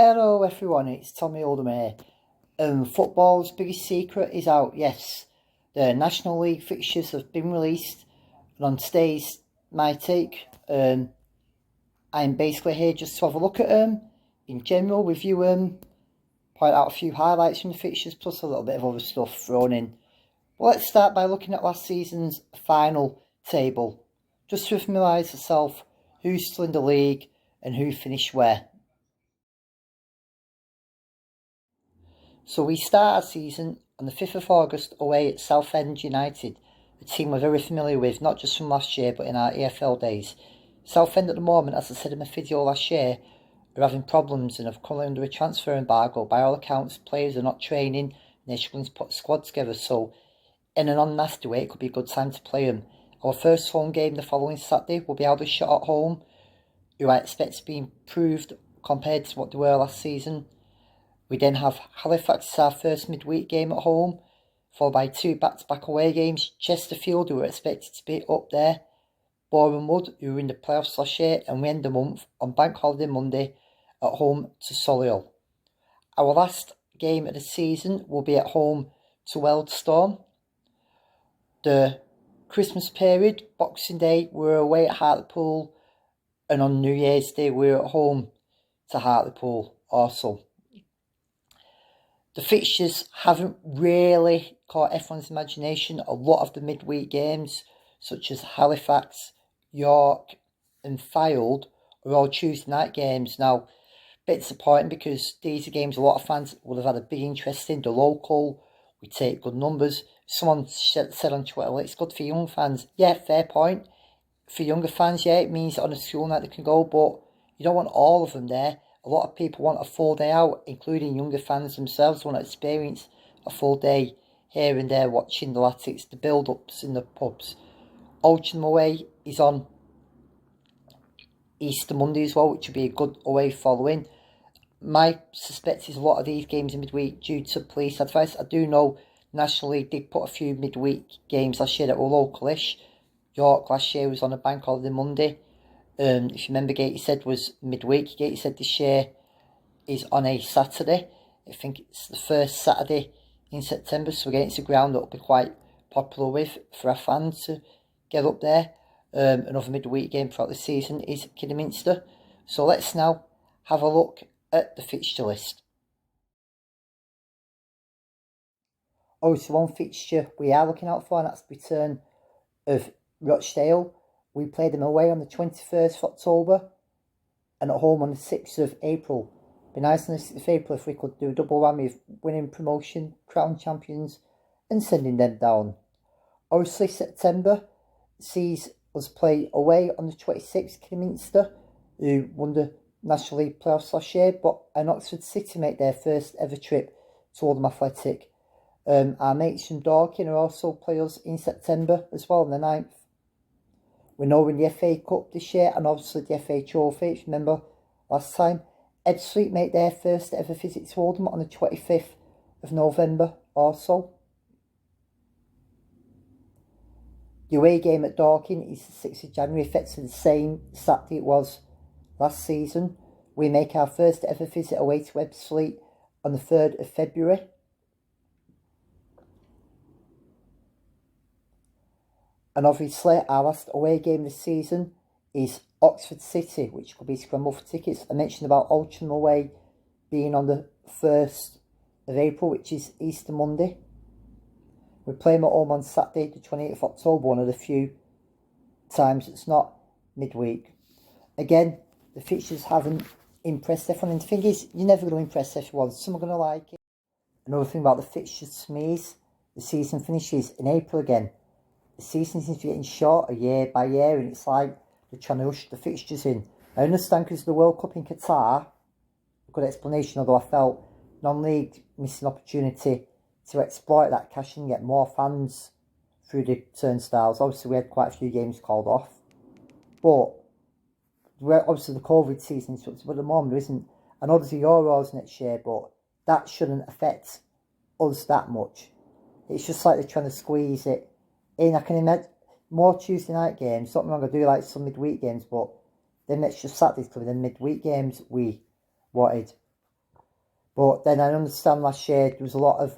Hello everyone, it's Tommy Oldham here. Football's biggest secret is out, yes. The National League fixtures have been released, and on today's My Take, I'm basically here just to have a look at them, in general, review them, point out a few highlights from the fixtures, plus a little bit of other stuff thrown in. But let's start by looking at last season's final table, just to familiarise yourself who's still in the league and who finished where. So we start our season on the 5th of August away at Southend United, a team we're very familiar with, not just from last year but in our EFL days. Southend at the moment, as I said in my video last year, are having problems and have come under a transfer embargo. By all accounts, players are not training and they're struggling to put a squad together, so in an unnasty way it could be a good time to play them. Our first home game the following Saturday will be Aldershot at home, who I expect to be improved compared to what they were last season. We then have Halifax as our first midweek game at home, followed by two back-to-back away games. Chesterfield, who are expected to be up there. Boreham Wood, who were in the playoffs last year. And we end the month on Bank Holiday Monday at home to Solihull. Our last game of the season will be at home to Wealdstone. The Christmas period, Boxing Day, we're away at Hartlepool. And on New Year's Day, we're at home to Hartlepool also. The fixtures haven't really caught everyone's imagination. A lot of the midweek games, such as Halifax, York and Fylde, are all Tuesday night games. Now, a bit disappointing because these are games a lot of fans would have had a big interest in. The local, we take good numbers. Someone said on Twitter, well, it's good for young fans. Yeah, fair point. For younger fans, yeah, it means that on a school night they can go, but you don't want all of them there. A lot of people want a full day out, including younger fans themselves, want to experience a full day here and there watching the Latics, the build-ups in the pubs. Oldham away is on Easter Monday as well, which will be a good away following. My suspect is a lot of these games in midweek due to police advice. I do know National League did put a few midweek games last year that were localish. York last year was on a Bank Holiday Monday. If you remember, Gateshead was midweek. Gateshead this year is on a Saturday. I think it's the first Saturday in September, so again, it's a ground that will be quite popular with for our fans to get up there. Another midweek game throughout the season is Kidderminster. So let's now have a look at the fixture list. So one fixture we are looking out for, and that's the return of Rochdale. We played them away on the 21st of October and at home on the 6th of April. It'd be nice on the 6th of April if we could do a double whammy of winning promotion, crown champions and sending them down. Obviously September sees us play away on the 26th, Kidderminster, who won the National League playoffs last year, and Oxford City make their first ever trip to Oldham Athletic. Our mates from Dorking are also play us in September as well on the 9th. We know we're in the FA Cup this year and obviously the FA Trophy. If you remember last time, Ebbsfleet made their first ever visit to Oldham on the 25th of November also. The away game at Dorking is the 6th of January, effectively the same Saturday it was last season. We make our first ever visit away to Ebbsfleet on the 3rd of February. And obviously, our last away game this season is Oxford City, which could be scrambled for tickets. I mentioned about Oldham away being on the 1st of April, which is Easter Monday. We play them at home on Saturday, the 28th of October, one of the few times it's not midweek. Again, the fixtures haven't impressed everyone. And the thing is, you're never going to impress everyone. Some are going to like it. Another thing about the fixtures to me is the season finishes in April again. The season seems to be getting shorter year by year, and it's like they're trying to rush the fixtures in. I understand because of the World Cup in Qatar, a good explanation, although I felt non-league missed an opportunity to exploit that cash and get more fans through the turnstiles. Obviously, we had quite a few games called off, but obviously the COVID season is but at the moment there isn't. I know there's the Euros next year, but that shouldn't affect us that much. It's just like they're trying to squeeze it in. I can imagine more Tuesday night games. Don't get me wrong, I do like some midweek games, but then extra Saturdays cover the midweek games we wanted. But then I understand last year there was a lot of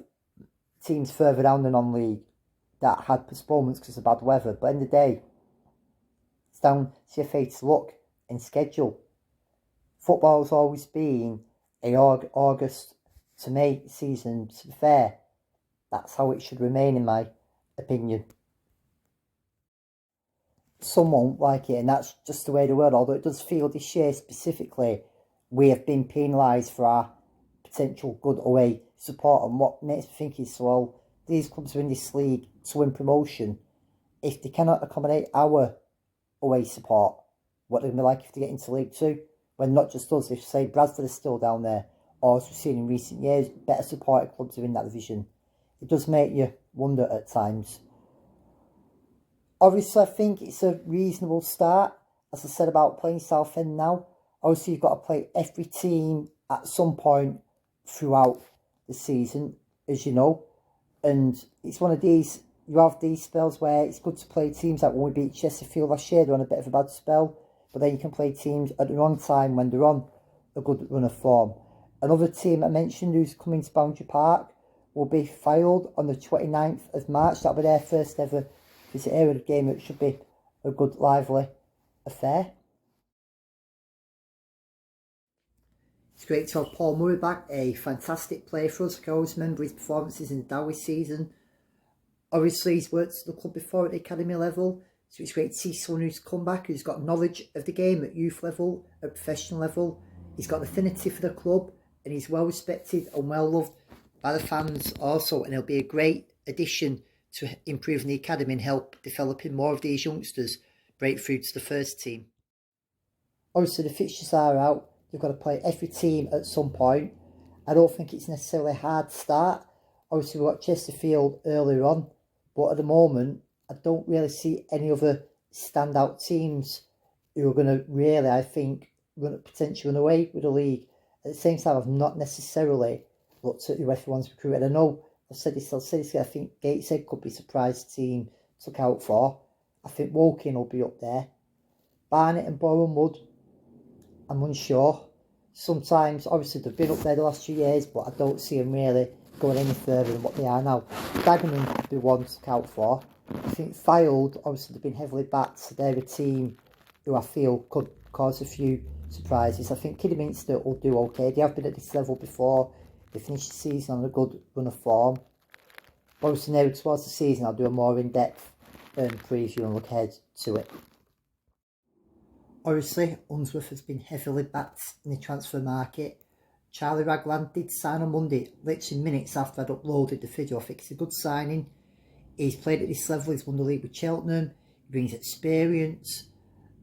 teams further down the non-league that had postponements because of bad weather. But in the day, it's down to CFA's luck and schedule. Football's always been a August to May season. To be fair, that's how it should remain, in my opinion. Some won't like it, and that's just the way the world. Although it does feel this year specifically, we have been penalised for our potential good away support. And what makes me think is, well, these clubs are in this league to win promotion. If they cannot accommodate our away support, what they're going to be like if they get into League Two? When not just us, if say Bradford is still down there, or as we've seen in recent years, better supported clubs are in that division. It does make you wonder at times. Obviously, I think it's a reasonable start. As I said about playing Southend now, obviously you've got to play every team at some point throughout the season, as you know. And it's one of these, you have these spells where it's good to play teams like when we beat Chesterfield last year, they're on a bit of a bad spell. But then you can play teams at the wrong time when they're on a good run of form. Another team I mentioned who's coming to Boundary Park will be Fylde on the 29th of March. That'll be their first ever visit here of the game. It should be a good, lively affair. It's great to have Paul Murray back, a fantastic player for us. I can always remember his performances in the Dowie season. Obviously, he's worked at the club before at the academy level, so it's great to see someone who's come back, who's got knowledge of the game at youth level, at professional level. He's got an affinity for the club, and he's well respected and well loved by the fans also, and he'll be a great addition to improving the academy and help developing more of these youngsters break through to the first team. Obviously, the fixtures are out. You've got to play every team at some point. I don't think it's necessarily a hard start. Obviously, we've got Chesterfield earlier on, but at the moment, I don't really see any other standout teams who are going to really, I think, potentially run away with the league. At the same time, I've not necessarily looked at who everyone's recruited. I know I've said this, I think Gateshead could be a surprise team to look out for. I think Woking will be up there. Barnet and Boreham Wood, I'm unsure. Sometimes, obviously, they've been up there the last few years, but I don't see them really going any further than what they are now. Dagenham could be one to look out for. I think Fylde, obviously, they've been heavily backed, so they're a team who I feel could cause a few surprises. I think Kidderminster will do okay. They have been at this level before. They finished the season on a good run of form. Obviously, now towards the season, I'll do a more in-depth preview and look ahead to it. Obviously, Unsworth has been heavily backed in the transfer market. Charlie Ragland did sign on Monday, literally minutes after I'd uploaded the video. I think it's a good signing. He's played at this level, he's won the league with Cheltenham, he brings experience,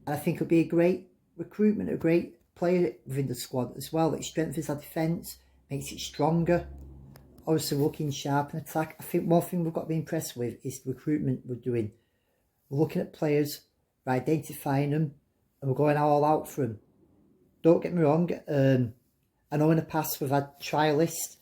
and I think he'll be a great recruitment, a great player within the squad as well. It strengthens our defence, makes it stronger. Obviously, looking sharp in attack. I think one thing we've got to be impressed with is the recruitment we're doing. We're looking at players, we're identifying them, and we're going all out for them. Don't get me wrong, I know in the past we've had trialists.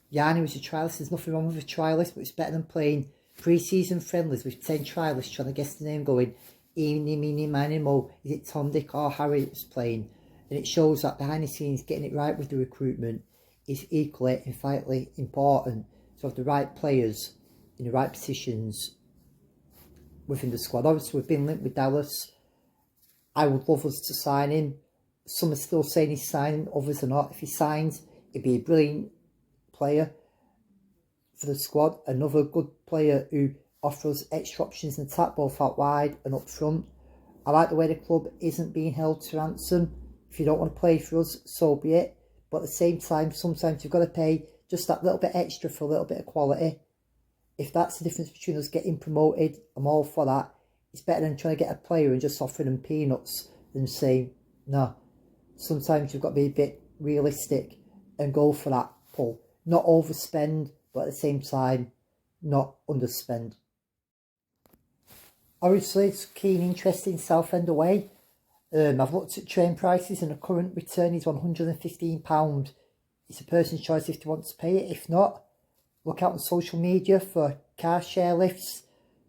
Yanni was a trialist, there's nothing wrong with a trialist, but it's better than playing pre-season friendlies with 10 trialists trying to guess the name going, eeny, meeny, miny, mo, is it Tom, Dick or Harry that's playing? And it shows that behind the scenes getting it right with the recruitment is equally and vitally important to have the right players in the right positions within the squad. Obviously we've been linked with Dallas. I would love us to sign him. Some are still saying he's signing, others are not. If he signs, he'd be a brilliant player for the squad. Another good player who offers extra options in attack, both out wide and up front. I like the way the club isn't being held to ransom. If you don't want to play for us, so be it. But at the same time, sometimes you've got to pay just that little bit extra for a little bit of quality. If that's the difference between us getting promoted, I'm all for that. It's better than trying to get a player and just offering them peanuts than saying, no. Sometimes you've got to be a bit realistic and go for that pull. Not overspend, but at the same time, not underspend. Obviously, it's keen interest in Southend away. I've looked at train prices and the current return is £115. It's a person's choice if they want to pay it. If not, look out on social media for car share lifts,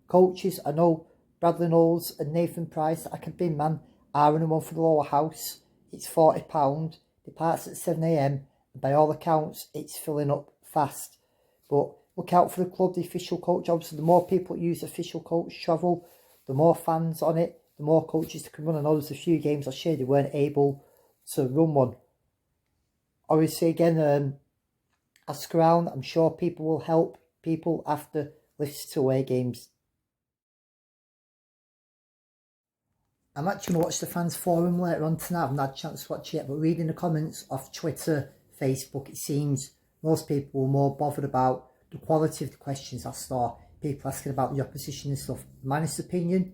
coaches. I know Bradley Knowles and Nathan Price, I can bin man, are on one for the lower house. It's £40. Departs at 7 AM By all accounts, it's filling up fast. But look out for the club, the official coach. Obviously, the more people use the official coach travel, the more fans on it, the more coaches that can run. I know there's a few games last year they weren't able to run one. Obviously, again, ask around. I'm sure people will help people after lifts to away games. I'm actually going to watch the fans forum later on tonight. I haven't had a chance to watch it yet, but reading the comments off Twitter, Facebook, it seems most people were more bothered about the quality of the questions asked, or people asking about the opposition and stuff. My honest opinion,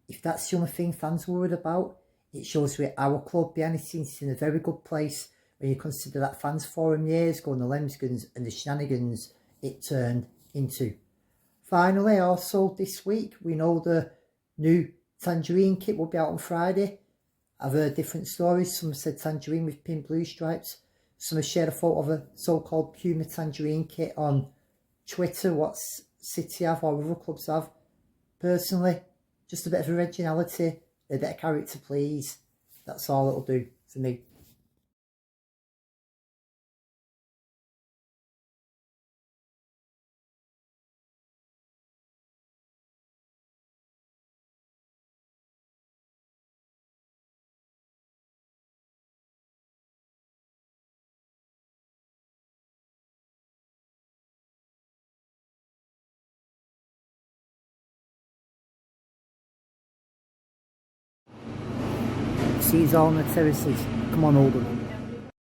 if that's the only thing fans were worried about, it shows that our club behind the scenes is in a very good place when you consider that fans forum years ago and the Lemsgans and the shenanigans it turned into. Finally, also this week, we know the new Tangerine kit will be out on Friday. I've heard different stories. Some said Tangerine with pink blue stripes. Some have shared a photo of a so-called Puma Tangerine kit on Twitter, what City have or other clubs have. Personally, just a bit of originality, a bit of character, please. That's all it'll do for me. See you all on the terraces. Come on, Oldham.